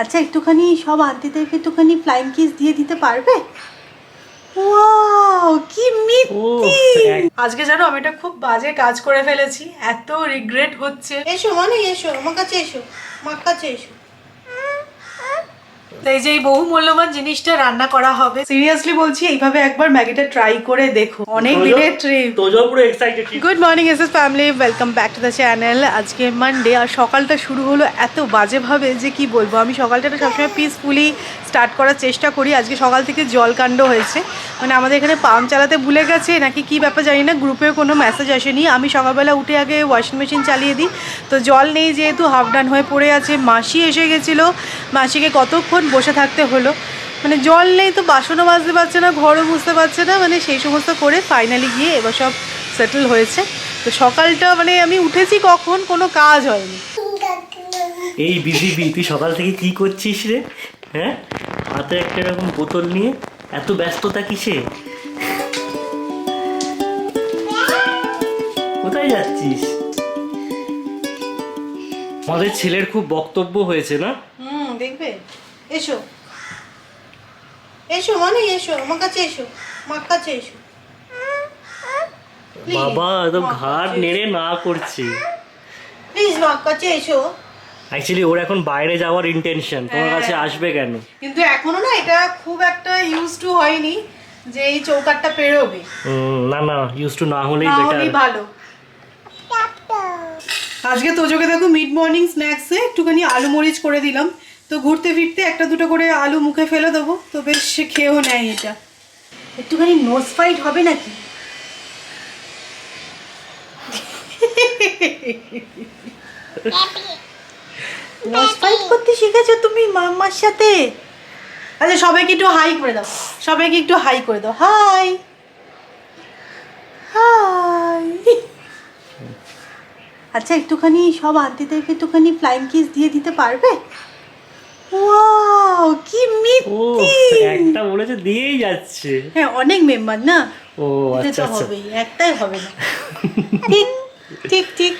আচ্ছা একটুখানি সব আন্টিদেরকে একটুখানি ফ্লাইং কিস দিয়ে দিতে পারবে? ওয়াও কি মিষ্টি! আজকে জানো আমি একটা খুব বাজে কাজ করে ফেলেছি, এত রিগ্রেট হচ্ছে। এসো মানে এসো আমার কাছে, এসো আমার কাছে এসো। এই যে এই বহু মূল্যবান জিনিসটা রান্না করা হবে, সিরিয়াসলি বলছি এইভাবে একবার ম্যাগিটা ট্রাই করে দেখো। অনেক দিনের ট্রিপ। তোজো পুরো excited. Good morning SS family, welcome back to the channel. আজকে মানডে আর সকালটা শুরু হলো এত বাজেভাবে যে কি বলবো। আমি সকালটা সবসময় পিসফুলি স্টার্ট করার চেষ্টা করি। আজকে সকাল থেকে জলকাণ্ড হয়েছে, মানে আমাদের এখানে পাম্প চালাতে ভুলে গেছে নাকি কি ব্যাপার জানি না, গ্রুপে কোনো মেসেজ আসেনি। আমি সকালবেলা উঠে আগে ওয়াশিং মেশিন চালিয়ে দিই, তো জল নেই যেহেতু হাফ ডান হয়ে পড়ে আছে। মাসি এসে গেছিলো, মাসিকে কতক্ষণ বসে থাকতে হলো, মানে জল নেই তো বাসনও মাজতে পারছে না, ঘরও বুঝতে পারছে না, মানে সেই সমস্ত করে ফাইনালি গিয়ে এবার সব সেটেল হয়েছে। তো সকালটা মানে আমি উঠেছি কখন, কোনো কাজ হয়নি। এই বিজি তুই সকাল থেকে কি করছিস রে? হ্যাঁ, হাতে একটা এরকম বোতল নিয়ে এত ব্যস্ততা কিসে? কোথায় যাচ্ছিস? আমাদের ছেলের খুব বক্তব্য হয়েছে না? দেখবে, এসো এসো মানে এসো আমার কাছে, এসো আমার কাছে এসো। বাবা একদম ঘাড় নেড়ে না করছে। প্লিজ আমার কাছে এসো। অ্যাকচুয়ালি ওর এখন বাইরে যাওয়ার ইন্টেনশন, তোমার কাছে আসবে কেন? কিন্তু এখনো না এটা খুব একটা ইউজ টু হয়নি যে এই চৌকাটটা পেরোবে। না না, ইউজ টু না হলেই না বেটার। হলেই ভালো। আজকে তোজোকে দেখো মিড মর্নিং স্ন্যাক্সে একটুখানি আলু মরিচ করে দিলাম। তো ঘুরতে ফিরতে একটা দুটো করে আলু মুখে ফেলে দেবো, তো বেশ সে খেয়েও নেয় এটা। একটুখানি নোজ ফাইট হবে নাকি? নোজ ফাইট করতে শিখেছো তুমি মাম্মার সাথে? আচ্ছা সবাইকে একটু হাই করে দাও, সবাইকে একটু হাই করে দাও। High high. আচ্ছা একটুখানি সব আন্টিদেরকে একটুখানি ফ্লাইং কিস দিয়ে দিতে পারবে? ওয়াও কি ও মিষ্টি! একটা বলেছে দিয়েই যাচ্ছে। হ্যাঁ অনেক মেম্বার না, ও এটা আচ্ছা তো আচ্ছা। হবেই, একটাই হবে না। ঠিক ঠিক ঠিক।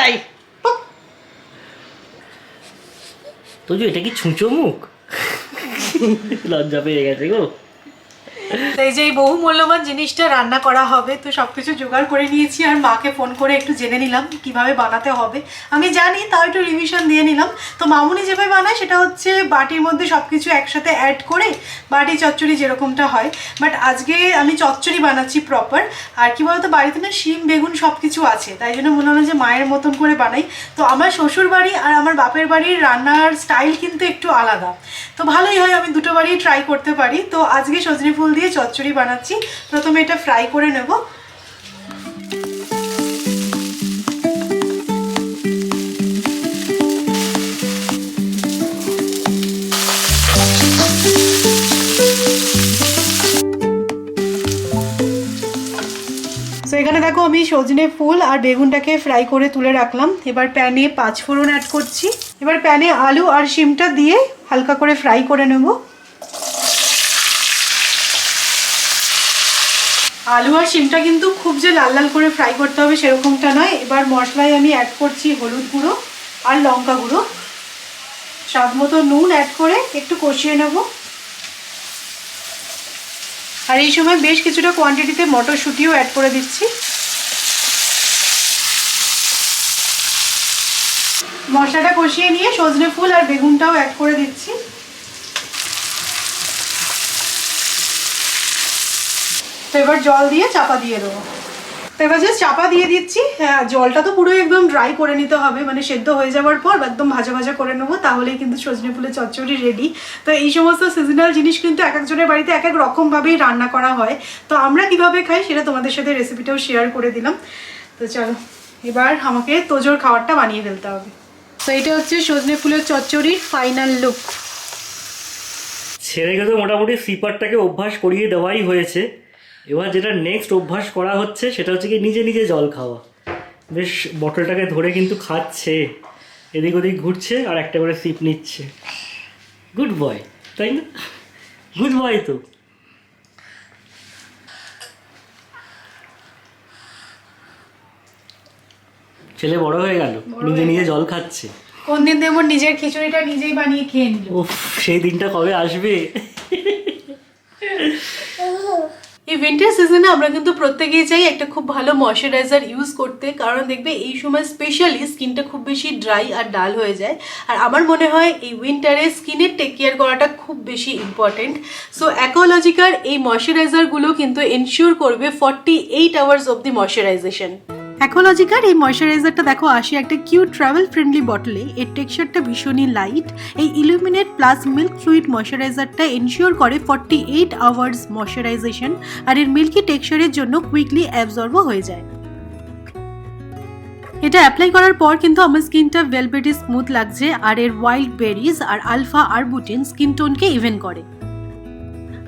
এই তোজো এটা কি ছুঁচো মুখ? লজ্জা পেয়ে গেছে গো। এই যে এই বহু মূল্যবান জিনিসটা রান্না করা হবে, তো সবকিছু জোগাড় করে নিয়েছি আর মাকে ফোন করে একটু জেনে নিলাম কিভাবে বানাতে হবে। আমি জানি তাও একটু রিভিশন দিয়ে নিলাম। তো মামুনি যেভাবে বানায় সেটা হচ্ছে বাটির মধ্যে সবকিছু একসাথে অ্যাড করে বাটি চচ্চড়ি যেরকমটা হয়, বাট আজকে আমি চচ্চড়ি বানাচ্ছি প্রপার। আর কি বলতো বাড়িতে না শিম বেগুন সব কিছু আছে, তাই জন্য মনে হলো যে মায়ের মতন করে বানাই। তো আমার শ্বশুর বাড়ি আর আমার বাপের বাড়ির রান্নার স্টাইল কিন্তু একটু আলাদা, তো ভালোই হয় আমি দুটো বাড়ি ট্রাই করতে পারি। তো আজকে সজনে ফুল দিয়ে চচ্চড়ি বানাচ্ছি। প্রথমে এটা ফ্রাই করে নেব। তো এখানে দেখো আমি সজনে ফুল আর বেগুনটাকে ফ্রাই করে তুলে রাখলাম। এবার প্যানে 5 ফোড়ন অ্যাড করছি। এবার প্যানে আলু আর শিমটা দিয়ে হালকা করে ফ্রাই করে নেব। আলু আর শিমটা কিন্তু খুব যে লাল লাল করে ফ্রাই করতে হবে সেরকমটা নয়। এবার মশলায় আমি অ্যাড করছি হলুদ গুঁড়ো আর লঙ্কা গুঁড়ো, স্বাদ মতো নুন অ্যাড করে একটু কষিয়ে নেব। আর এই সময় বেশ কিছুটা কোয়ান্টিটিতে মটরশুঁটিও অ্যাড করে দিচ্ছি। মশলাটা কষিয়ে নিয়ে সজনে ফুল আর বেগুনটাও অ্যাড করে দিচ্ছি। তো এবার জল দিয়ে চাপা দিয়ে দেবো। তো এবার যে চাপা দিয়ে দিচ্ছি, হ্যাঁ জলটা তো পুরো একদম ড্রাই করে নিতে হবে, মানে সেদ্ধ হয়ে যাওয়ার পর একদম ভাজা ভাজা করে নেবো, তাহলেই কিন্তু সজনে ফুলের চচ্চড়ি রেডি। তো এই সমস্ত সিজনাল জিনিস কিন্তু এক একজনের বাড়িতে এক এক রকমভাবেই রান্না করা হয়। তো আমরা কিভাবে খাই সেটা তোমাদের সাথে রেসিপিটাও শেয়ার করে দিলাম। তো চলো এবার আমাকে তোজোর খাবারটা বানিয়ে ফেলতে হবে। তো এটা হচ্ছে সজনে ফুলের চচ্চড়ির ফাইনাল লুক। ছেলেকে তো মোটামুটি সিপারটাকে অভ্যাস করিয়ে দেওয়াই হয়েছে। এবার যেটা নেক্সট অভ্যাস করা হচ্ছে সেটা হচ্ছে কি নিজে নিজে জল খাওয়া। বেশ বটলটাকে ধরে কিন্তু খাচ্ছে, এদিক ওদিক ঘুরছে আর একটা করে সিপ নিচ্ছে। গুড বয়, তাই না? গুড বয় তো। ছেলে বড় হয়ে গেল, নিজে নিজে জল খাচ্ছে। কোন দিন দেবো নিজের খিচুড়িটা নিজেই বানিয়ে খেয়ে নিল। উফ, সেই দিনটা কবে আসবে? এই উইন্টার সিজনে আমরা কিন্তু প্রত্যেকেই চাই একটা খুব ভালো ময়শ্চারাইজার ইউজ করতে, কারণ দেখবে এই সময় স্পেশালি স্কিনটা খুব বেশি ড্রাই আর ডাল হয়ে যায়। আর আমার মনে হয় এই উইন্টারে স্কিনের টেক কেয়ার করাটা খুব বেশি ইম্পর্টেন্ট। সো অ্যাকোলজিকার এই ময়শ্চারাইজারগুলো কিন্তু এনশিওর করবে 48 আওয়ার্স অব দি ময়শ্চারাইজেশন। অ্যাকোলজিকার এই ময়শ্চারাইজারটা দেখো আসে একটা কিউট ট্রাভেল ফ্রেন্ডলি বটলে। এর টেক্সচারটা ভীষণই লাইট। এই ইলুমিনেট প্লাস মিল্ক ফ্লুইড ময়শ্চারাইজারটা এনশিওর করে 48 আওয়ার্স ময়শ্চারাইজেশন, আর এর মিল্কি টেক্সচারের জন্য কুইকলি অ্যাবজর্বও হয়ে যায়। এটা অ্যাপ্লাই করার পর কিন্তু আমার স্কিনটা ভেলভেটি স্মুথ লাগছে, আর এর ওয়াইল্ড বেরিজ আর আলফা আরবুটিন স্কিন টোনকে ইভেন করে।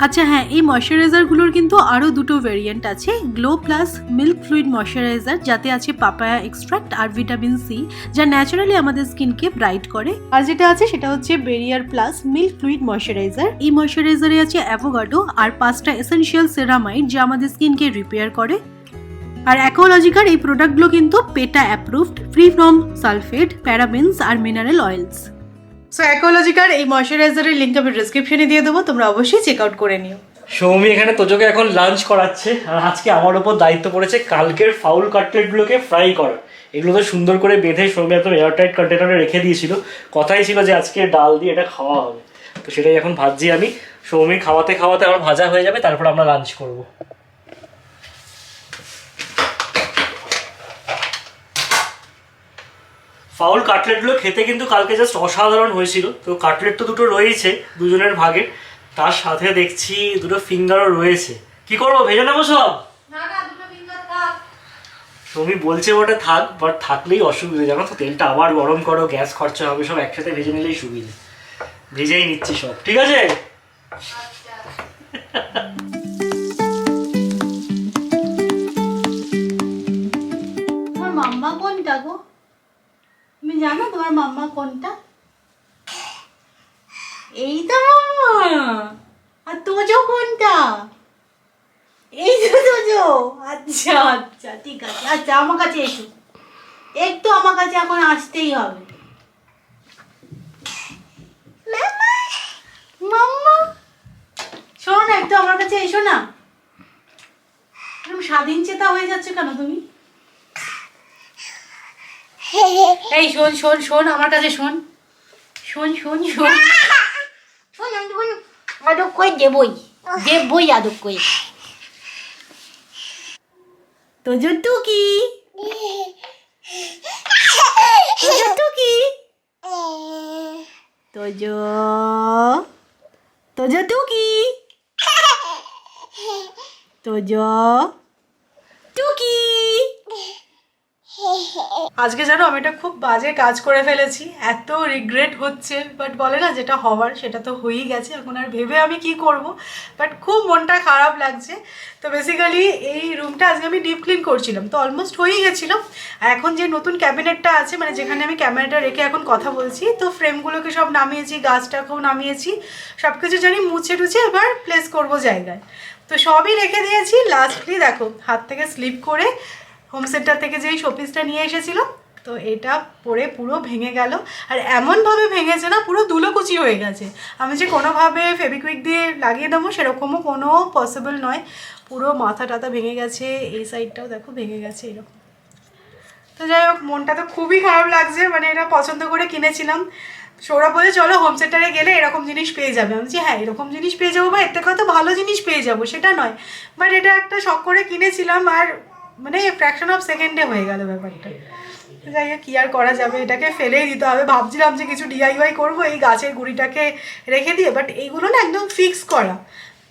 আচ্ছা হ্যাঁ, এই ময়শ্চারাইজারগুলোর কিন্তু আরও দুটো ভেরিয়েন্ট আছে। Glow plus milk fluid moisturiser, যাতে আছে পাপায়া এক্সট্রাক্ট আর ভিটামিন সি, যা ন্যাচারালি আমাদের স্কিনকে ব্রাইট করে। আর যেটা আছে সেটা হচ্ছে barrier plus milk fluid moisturiser. এই ময়শ্চারাইজারে আছে অ্যাভোকাডো আর 5টা এসেনশিয়াল সেরামাইড, যা আমাদের স্কিনকে রিপেয়ার করে। আর অ্যাকোলজিকার এই প্রোডাক্টগুলো কিন্তু PETA approved, free from sulphate, parabens আর মিনারেল অয়েলস। সো অ্যাকোলজিকার এই ময়শ্চারাইজারের লিঙ্ক আমি ডেসক্রিপশনে দিয়ে দেবো, তোমরা অবশ্যই চেক আউট করে নিও। সৌমি এখানে তোজোকে এখন লাঞ্চ করাচ্ছে, আর আজকে আমার ওপর দায়িত্ব পড়েছে কালকের ফাউল কাটলেটগুলোকে ফ্রাই করা। এগুলো তো সুন্দর করে বেঁধে সৌমি একদম এয়ারটাইট কন্টেনারে রেখে দিয়েছিল। কথাই ছিল যে আজকে ডাল দিয়ে এটা খাওয়া হবে, তো সেটাই এখন ভাজছি আমি। সৌমি খাওয়াতে খাওয়াতে আমার ভাজা হয়ে যাবে, তারপর আমরা লাঞ্চ করব। ফাউল কাটলেটগুলো খেতে কিন্তু কালকে জাস্ট অসাধারণ হয়েছিল। তো কাটলেট তো দুটো রয়েছে দুজনের ভাগে, তার সাথে দেখছি দুটো ফিঙ্গারও রয়েছে। কি করবো, ভেজে নেবো সব? তুমি বলছে ওটা থাক, বাট থাকলেই অসুবিধা, জানো তো, তেলটা আবার গরম করো, গ্যাস খরচা হবে, সব একসাথে ভেজে নিলেই সুবিধা। ভেজেই নিচ্ছি সব, ঠিক আছে? তোমার মাম্মা কোনটা গো? তুমি জানো তোমার মাম্মা কোনটা? এই তো মাম্মা। আর তোজো কোনটা? এই তো তোজো। আচ্ছা আচ্ছা ঠিক আছে। আচ্ছা আমার কাছে এসো, একটু আমার কাছে এখন আসতেই হবে। মাম্মা শোনো না, একটু আমার কাছে এসো না। এরকম স্বাধীন চেতা হয়ে যাচ্ছে কেন তুমি? এই শোন শোন শোন, আমার কাছে শোন, শোন শোন শোন শোন, আমি আদব কই দেবই দেবই আদব কই। তোজো টুকি, তোজো টুকি, তোজো তোজো টুকি, তোজো টুকি। আজকে জানো আমি একটা খুব বাজে কাজ করে ফেলেছি, এত রিগ্রেট হচ্ছে। বাট বলে না যেটা হওয়ার সেটা তো হয়েই গেছে, এখন আর ভেবে আমি কি করব। বাট খুব মনটা খারাপ লাগছে। তো বেসিক্যালি এই রুমটা আজকে আমি ডিপ ক্লিন করছিলাম, তো অলমোস্ট হয়েই গেছিলো। আর এখন যে নতুন ক্যাবিনেটটা আছে, মানে যেখানে আমি ক্যামেরাটা রেখে এখন কথা বলছি, তো ফ্রেমগুলোকে সব নামিয়েছি, গাছটাকেও নামিয়েছি, সব কিছু জানি মুছে টুছে এবার প্লেস করব জায়গায়। তো সবই রেখে দিয়েছি। লাস্টলি দেখো হাত থেকে স্লিপ করে হোম সেন্টার থেকে যেই শোপিসটা নিয়ে এসেছিলাম, তো এটা পরে পুরো ভেঙে গেল। আর এমনভাবে ভেঙেছে না, পুরো ধুলোকুচি হয়ে গেছে। আমি যে কোনোভাবে ফেবিকুইক দিয়ে লাগিয়ে দেবো সেরকমও কোনো পসিবল নয়। পুরো মাথা টাথা ভেঙে গেছে, এই সাইডটাও দেখো ভেঙে গেছে এরকম। তো যাই হোক, মনটা তো খুবই খারাপ লাগছে, মানে এটা পছন্দ করে কিনেছিলাম। সৌরভ বলে চলো হোম সেন্টারে গেলে এরকম জিনিস পেয়ে যাবে। আমি বলছি হ্যাঁ এরকম জিনিস পেয়ে যাবো, বা এর থেকে হয়তো ভালো জিনিস পেয়ে যাবো, সেটা নয়। বাট এটা একটা শখ করে কিনেছিলাম, আর মানে ফ্র্যাকশন অফ সেকেন্ডে হয়ে গেল ব্যাপারটা। যাই হোক, কী আর করা যাবে, এটাকে ফেলেই দিতে হবে। ভাবছিলাম যে কিছু ডিআইওয়াই করবো এই গাছের গুঁড়িটাকে রেখে দিয়ে, বাট এইগুলো না একদম ফিক্স করা,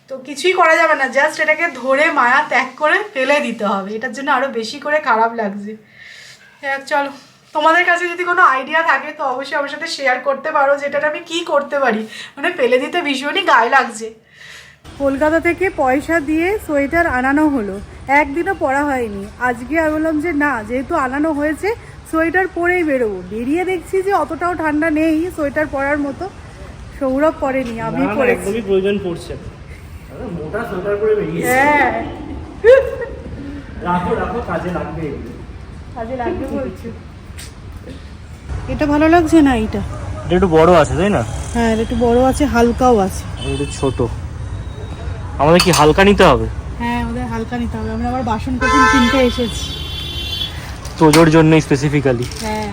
তো কিছুই করা যাবে না। জাস্ট এটাকে ধরে মায়া ত্যাগ করে ফেলে দিতে হবে। এটার জন্য আরও বেশি করে খারাপ লাগছে। চলো, তোমাদের কাছে যদি কোনো আইডিয়া থাকে তো অবশ্যই আমার সাথে শেয়ার করতে পারো, যেটা আমি কি করতে পারি। মানে ফেলে দিতে ভীষণই গায়ে লাগছে। কলকাতা থেকে পয়সা দিয়ে সোয়েটার আনানো হলো, একদিনও পরা হয়নি। আজকে আমি বললাম যে না, যেহেতু আনানো হয়েছে সোয়েটার পরেই বেরোবো। বেরিয়ে দেখছি যে অতটাও ঠান্ডা নেই সোয়েটার পরার মতো। সৌরভ পরেনি, আমি পরেছি। একদমই প্রয়োজন পড়ছে না, মোটা সোয়েটার পরে বেরিয়েছি। হ্যাঁ রাখো রাখো, কাজে লাগবে, কাজে লাগবে বলছি। এটা ভালো লাগছে না এটা? এটা একটু বড় আছে তাই না? হ্যাঁ এটা একটু বড় আছে, হালকাও আছে। একটু ছোট। আমাদের কি হালকা নিতে হবে? হ্যাঁ আমাদের হালকা নিতে হবে, আমরা আবার বাসন কোসন কিনতে এসেছি তোজোর জন্য স্পেসিফিক্যালি। হ্যাঁ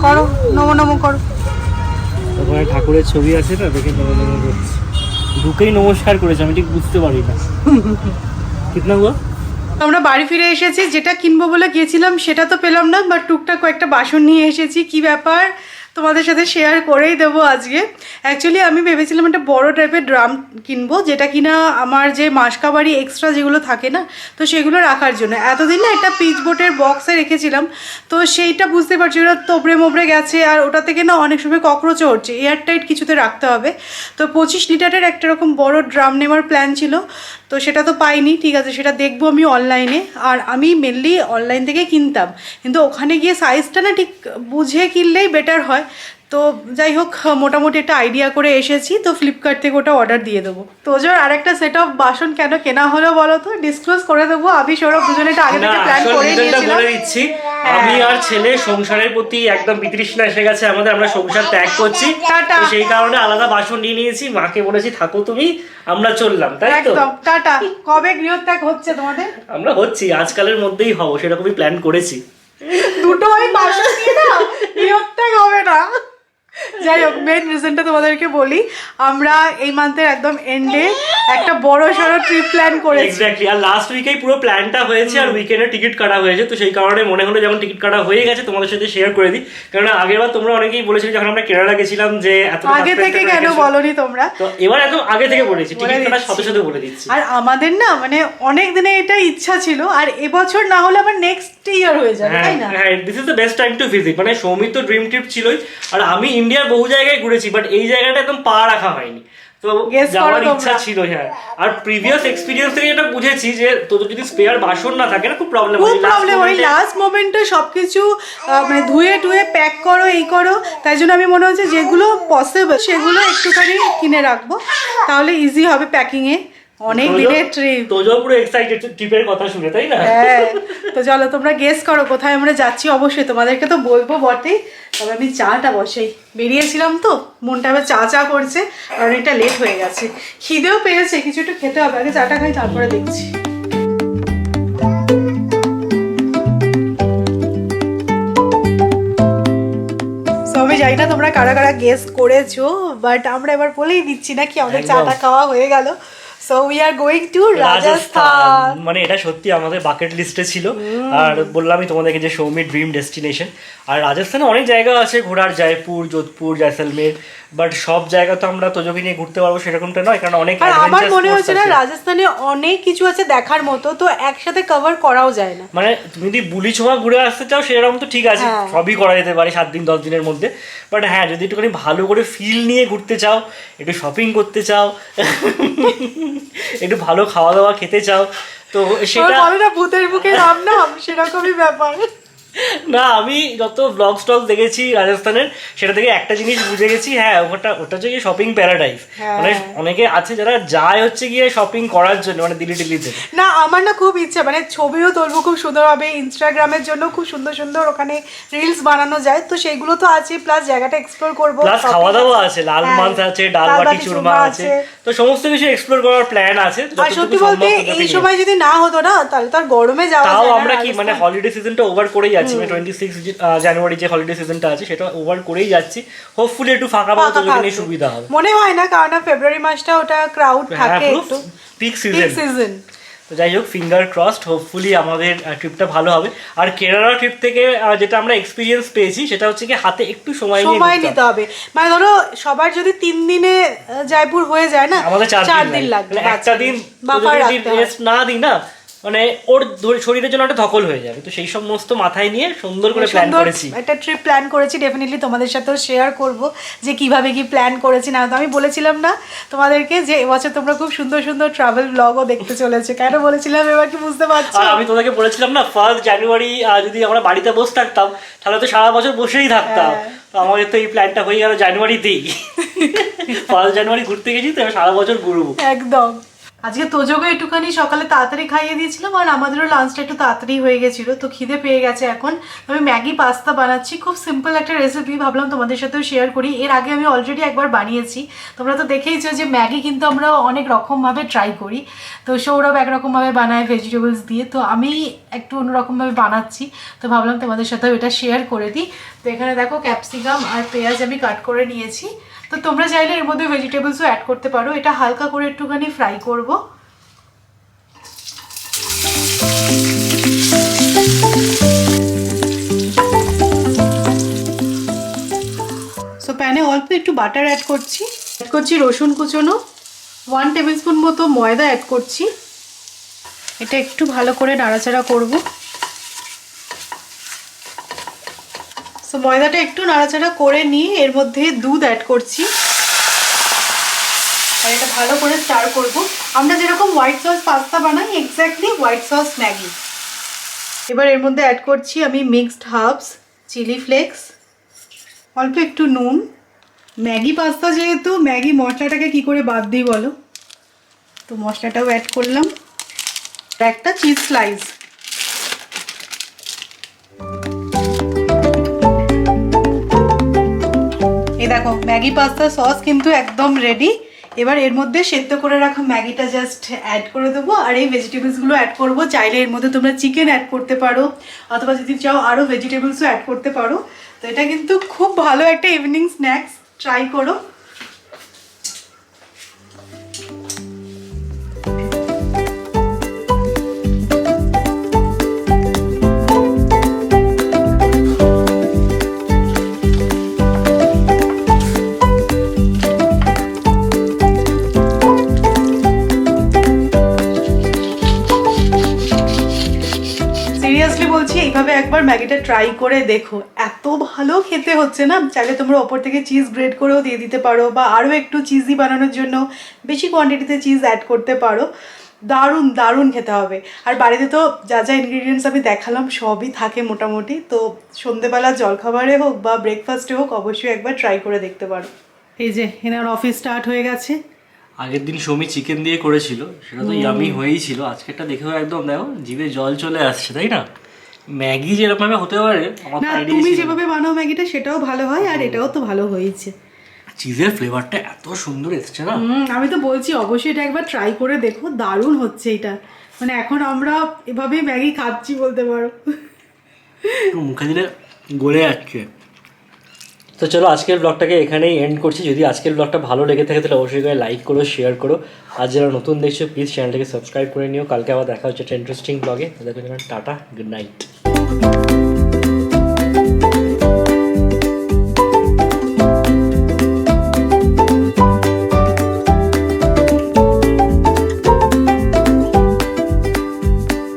করো, নমো নমো করো। ওখানে ঠাকুরের ছবি আছে না, দেখে নমো নমো করছি। ঢুকেই নমস্কার করেছে, আমি ঠিক বুঝতে পারি না। কিতনা হুয়া? আমরা বাড়ি ফিরে এসেছি, যেটা কিনবো বলে গিয়েছিলাম সেটা তো পেলাম না, বাট টুকটাক কয়েকটা বাসন নিয়ে এসেছি। কি ব্যাপার তোমাদের সাথে শেয়ার করেই দেবো আজকে। অ্যাকচুয়ালি আমি ভেবেছিলাম একটা বড় টাইপের ড্রাম কিনবো, যেটা কিনা আমার যে মাসকাবাড়ি এক্সট্রা যেগুলো থাকে না, তো সেগুলো রাখার জন্য। এতদিন না একটা পিচ বোটের বক্সে রেখেছিলাম, তো সেইটা বুঝতে পারছি ওটা তোবড়ে মোবড়ে গেছে, আর ওটা থেকে না অনেক সময় ককরোচও হচ্ছে। এয়ারটাইট কিছুতে রাখতে হবে। তো 25 লিটারের একটা রকম বড় ড্রাম নেওয়ার প্ল্যান ছিল, তো সেটা তো পাইনি। ঠিক আছে, সেটা দেখবো আমি অনলাইনে। আর আমি মেনলি অনলাইন থেকে কিনতাম, কিন্তু ওখানে গিয়ে সাইজটা না ঠিক বুঝে কিনলেই বেটার হয়। তো যাই হোক, মোটামুটি একটা আইডিয়া করে এসেছি, তো ফ্লিপকার্ট থেকে ওটা অর্ডার দিয়ে দেবো। তোজোর আরেকটা সেট অফ বাসন কেন কেনা হলো বলো তো? ডিসক্লোজ করে দেবো। আমি সৌরভ দুজনে এটা আগে থেকে প্ল্যান করে নিয়েছিলাম। বলে দিচ্ছি, আমি আর ছেলে সংসারের প্রতি একদম বিতৃষ্ণা এসে গেছে আমাদের, আমরা সংসার ত্যাগ করছি। টাটা। তো সেই কারণে আলাদা বাসন নিয়ে নিয়েছি, মাকে বলেছি থাকো তুমি, আমরা চললাম, তাই তো? একদম টাটা। কবে গৃহত্যাগ হচ্ছে তোমাদের? আমরা হচ্ছি, আজকালের মধ্যেই হবো, সেরকমই প্ল্যান করেছি। দুটো ওই বাসন নিয়ে না গৃহত্যাগ হবে না। যাই হোক, মেন রিজনটা তোমাদেরকে বলি। আমরা এই মান্থের একদম এন্ডে একটা বড় সড়ো ট্রিপ প্ল্যান করেছি। এক্স্যাক্টলি, আর লাস্ট উইকেই পুরো প্ল্যানটা হয়েছে, আর উইকেন্ডে টিকিট কাটা হয়েছে। তো সেই কারণে মনে হলো যখন টিকিট কাটা হয়ে গেছে তোমাদের সাথে শেয়ার করে দিই। কারণ আগেরবার তোমরা অনেকেই বলেছিলে যখন আমরা কেরালা গেছিলাম যে এত আগে থেকে কেন বলনি তোমরা? তো এবার একদম আগে থেকে বলেছি, টিকিট কাটার সাথে সাথে বলে দিচ্ছি। আর আমাদের না মানে অনেক দিনে এটা ইচ্ছা ছিল, আর এবছর না হলে আবার নেক্সট ইয়ার হয়ে যাবে, তাই না? হ্যাঁ, this is the best time to visit. মানে সৌমিত তো ড্রিম ট্রিপ ছিলই, আর আমি ইন্ডিয়ার বহু জায়গায় ঘুরেছি, বাট এই জায়গাটা একদম পা রাখা হয়নি। তো যাওয়ার ইচ্ছা ছিল। হ্যাঁ, আর প্রিভিয়াস এক্সপেরিয়েন্স থেকে এটা বুঝেছি যে তোদের যদি স্পেয়ার বাসন না থাকে না, খুব প্রবলেম হয়। লাস্ট মোমেন্টে সবকিছু মানে ধুয়ে টুয়ে প্যাক করো, এই করো। তাই জন্য আমি মনে হচ্ছে যেগুলো পসিবল সেগুলো একটুখানি কিনে রাখবো, তাহলে ইজি হবে প্যাকিং এ। অনেক দিনের ট্রিপ। তোজো পুরো এক্সাইটেড ট্রিপের কথা শুনে, তাই না? হ্যাঁ, তো চলো তোমরা গেস করো কোথায় আমরা যাচ্ছি। অবশ্যই তোমাদেরকে তো বলবো বটেই। তবে আমি চাটা বসাই, বেরিয়েছিলাম তো মনটা আবার চা চা করছে, কারণ এটা লেট হয়ে গেছে। খিদেও পেয়েছে, কিছু একটু খেতে হবে। আগে চাটা খাই, তারপরে দেখছি। আমি জানি না তোমরা কারা কারা গেস করেছো, বাট আমরা এবার বলেই দিচ্ছি নাকি আমাদের চাটা খাওয়া হয়ে গেল। So we are going to Rajasthan. মানে এটা সত্যি আমাদের বাকেট লিস্টে ছিল, আর বললামই তোমাদেরকে যে সৌমির ড্রিম ডেস্টিনেশন। আর রাজস্থানে অনেক জায়গা আছে ঘোরার, জয়পুর, যোধপুর, জয়সলমের, বাট সব জায়গা তো আমরা তোজোকে নিয়ে ঘুরতে পারবো সেরকমটা নয়, কারণ অনেক আমার মনে হচ্ছে না রাজস্থানে অনেক কিছু আছে দেখার মতো, তো একসাথে কভার করাও যায় না। মানে তুমি যদি বুলি ছোঁয়া ঘুরে আসতে চাও সেরকম তো ঠিক আছে, সবই করা যেতে পারে 7 দিন 10 দিনের মধ্যে। বাট হ্যাঁ, যদি একটুখানি ভালো করে ফিল নিয়ে ঘুরতে চাও, একটু শপিং করতে চাও, একটু ভালো খাওয়া দাওয়া খেতে চাও, তো সেটা ভূতের মুখে রাম নাম সেরকমই ব্যাপার। না, আমি যত ব্লগ স্টক দেখেছি রাজস্থানের, সেটা থেকে একটা জিনিস বুঝে গেছি, হ্যাঁ ওটা হচ্ছে গিয়ে শপিং প্যারাডাইস। মানে অনেকে আছে যারা যায় হচ্ছে গিয়ে শপিং করার জন্য, মানে দিল্লিতে। না আমার না খুব ইচ্ছা, মানে ছবিও তুলবো খুব সুন্দরভাবে, ইনস্টাগ্রামের জন্য খুব সুন্দর সুন্দর ওখানে রিলস বানানো যায়, তো সেগুলো তো আছে, প্লাস জায়গাটা এক্সপ্লোর করবো, প্লাস খাওয়া দাওয়া আছে, লাল মাছ আছে, ডাল বাটি চুরমা আছে, তো সমস্ত কিছু এক্সপ্লোর করার প্ল্যান আছে। আর সত্যি বলতে এই সময় যদি না হতো না, তাহলে তো আর গরমে যাওয়া যায় না। তাও আমরা কি মানে হলিডে সিজনটা ওভার করেই যাচ্ছি, 26 জানুয়ারি যে হলিডে সিজনটা আছে সেটা ওভার করেই যাচ্ছি। হোপফুলি একটু ফাঁকা পাবো, তো যদি সুবিধা হবে মনে হয় না, কারণ ফেব্রুয়ারি মাসটা ওটা ক্রাউড থাকে, একটু পিক সিজন। তো যাই হোক, ফিঙ্গার ক্রসড, হোপফুলি আমাদের ট্রিপটা ভালো হবে। আর কেরালা ট্রিপ থেকে যেটা আমরা এক্সপিরিয়েন্স পেয়েছি সেটা হচ্ছে কি হাতে একটু সময় নিতে হবে। মানে ধরো সবার যদি 3 দিনে জয়পুর হয়ে যায় না, আমাদের 4 দিন লাগবে। একটা দিন যদি রেস্ট না দিই না, মানে ওর শরীরের জন্য একটা ধকল হয়ে যাবে। তো সেই সমস্ত মাথায় নিয়ে সুন্দর করে প্ল্যান করেছি, একটা ট্রিপ প্ল্যান করেছি। ডেফিনেটলি তোমাদের সাথেও শেয়ার করব যে কিভাবে কি প্ল্যান করেছি। না তো আমি বলেছিলাম না তোমাদেরকে যে এবছর তোমরা খুব সুন্দর সুন্দর ট্রাভেল ব্লগও দেখতে চলেছে। কেন বলেছিলাম এবার কি বুঝতে পারছো? আমি তোমাদেরকে বলেছিলাম না 1 জানুয়ারি যদি আমরা বাড়িতে বসে থাকতাম তাহলে তো সারা বছর বসেই থাকতাম। তো আমাদের তো এই প্ল্যানটা হয়ে গেল জানুয়ারিতেই। 1 জানুয়ারি ঘুরতে গেছি তো এবার সারা বছর ঘুরবো। একদম। আজকে তোজোকে একটুখানি সকালে তাড়াতাড়ি খাইয়ে দিয়েছিলাম, আর আমাদেরও লাঞ্চটা একটু তাড়াতাড়ি হয়ে গেছিলো, তো খিদে পেয়ে গেছে এখন। আমি ম্যাগি পাস্তা বানাচ্ছি, খুব সিম্পল একটা রেসিপি, ভাবলাম তোমাদের সাথেও শেয়ার করি। এর আগে আমি অলরেডি একবার বানিয়েছি, তোমরা তো দেখেইছো যে ম্যাগি কিন্তু আমরা অনেক রকমভাবে ট্রাই করি। তো সৌরভ একরকমভাবে বানায় ভেজিটেবলস দিয়ে, তো আমি একটু অন্যরকমভাবে বানাচ্ছি, তো ভাবলাম তোমাদের সাথেও এটা শেয়ার করে দিই। তো এখানে দেখো ক্যাপসিকাম আর পেঁয়াজ আমি কাট করে নিয়েছি, তো তোমরা চাইলে এর মধ্যে ভেজিটেবলসও অ্যাড করতে পারো। এটা হালকা করে একটুখানি ফ্রাই করব। সো প্যানে অল্প একটু বাটার অ্যাড করছি রসুন কুচনো, 1 টেবিল স্পুন মতো ময়দা অ্যাড করছি। এটা একটু ভালো করে নাড়াচাড়া করব। সো ময়দাটা একটু নাড়াচাড়া করে নিয়ে এর মধ্যে দুধ অ্যাড করছি, আর এটা ভালো করে স্টার করব। আমরা যেরকম হোয়াইট সস পাস্তা বানাই, এক্স্যাক্টলি হোয়াইট সস ম্যাগি। এবার এর মধ্যে অ্যাড করছি আমি মিক্সড হার্বস, চিলি ফ্লেক্স, অল্প একটু নুন। ম্যাগি পাস্তা যেহেতু, ম্যাগি মশলাটাকে কি করে বাদ দিই বলো, তো মশলাটাও অ্যাড করলাম, আর একটা চিজ স্লাইস। এই দেখো ম্যাগি পাস্তা সস কিন্তু একদম রেডি। এবার এর মধ্যে সেদ্ধ করে রাখা ম্যাগিটা জাস্ট অ্যাড করে দেবো, আর এই ভেজিটেবলসগুলো অ্যাড করবো। চাইলে এর মধ্যে তোমরা চিকেন অ্যাড করতে পারো, অথবা যদি চাও আরও ভেজিটেবলসও অ্যাড করতে পারো। তো এটা কিন্তু খুব ভালো একটা ইভিনিং স্ন্যাক্স, ট্রাই করো। সিরিয়াসলি বলছি, এইভাবে একবার ম্যাগিটা ট্রাই করে দেখো, এত ভালো খেতে হচ্ছে না। চাইলে তোমরা ওপর থেকে চিজ গ্রেট করেও দিয়ে দিতে পারো, বা আরও একটু চিজি বানানোর জন্য বেশি কোয়ান্টিটিতে চিজ অ্যাড করতে পারো। দারুণ দারুণ খেতে হবে। আর বাড়িতে তো যা যা ইনগ্রিডিয়েন্টস আমি দেখালাম সবই থাকে মোটামুটি, তো সন্ধেবেলা জলখাবারে হোক বা ব্রেকফাস্টে হোক অবশ্যই একবার ট্রাই করে দেখতে পারো। এই যে এনার অফিস স্টার্ট হয়ে গেছে। আগের দিন সৌমি চিকেন দিয়ে করেছিল, সেটা তো ইয়ামি হয়েই ছিল। আজকেরটা দেখেও একদম দেখো জিভে জল চলে আসছে, তাই না? ম্যাগি যেরকম ভাবে হতে পারে আমার না, আইডিয়া তুমি ছিল। যেভাবে বানাও ম্যাগিটা সেটাও ভালো হয়, আর এটাও তো ভালো হয়েছে। চিজের ফ্লেভারটা এত সুন্দর এসেছে না। আমি তো বলছি অবশ্যই এটা একবার ট্রাই করে দেখো, দারুণ হচ্ছে এটা। মানে এখন আমরা এভাবে ম্যাগি খাচ্ছি বলতে পারো। মুখে দিলে গলে যাচ্ছে। তো চলো আজকের ব্লগটাকে এখানেই এন্ড করছি। যদি আজকের ব্লগটা ভালো লেগে থাকে তাহলে অবশ্যই করে লাইক করো, শেয়ার করো। আর যারা নতুন দেখছো প্লিজ চ্যানেলটাকে সাবস্ক্রাইব করে নিও। কালকে আবার দেখা হচ্ছে একটা ইন্টারেস্টিং ব্লগে। Tata, good night.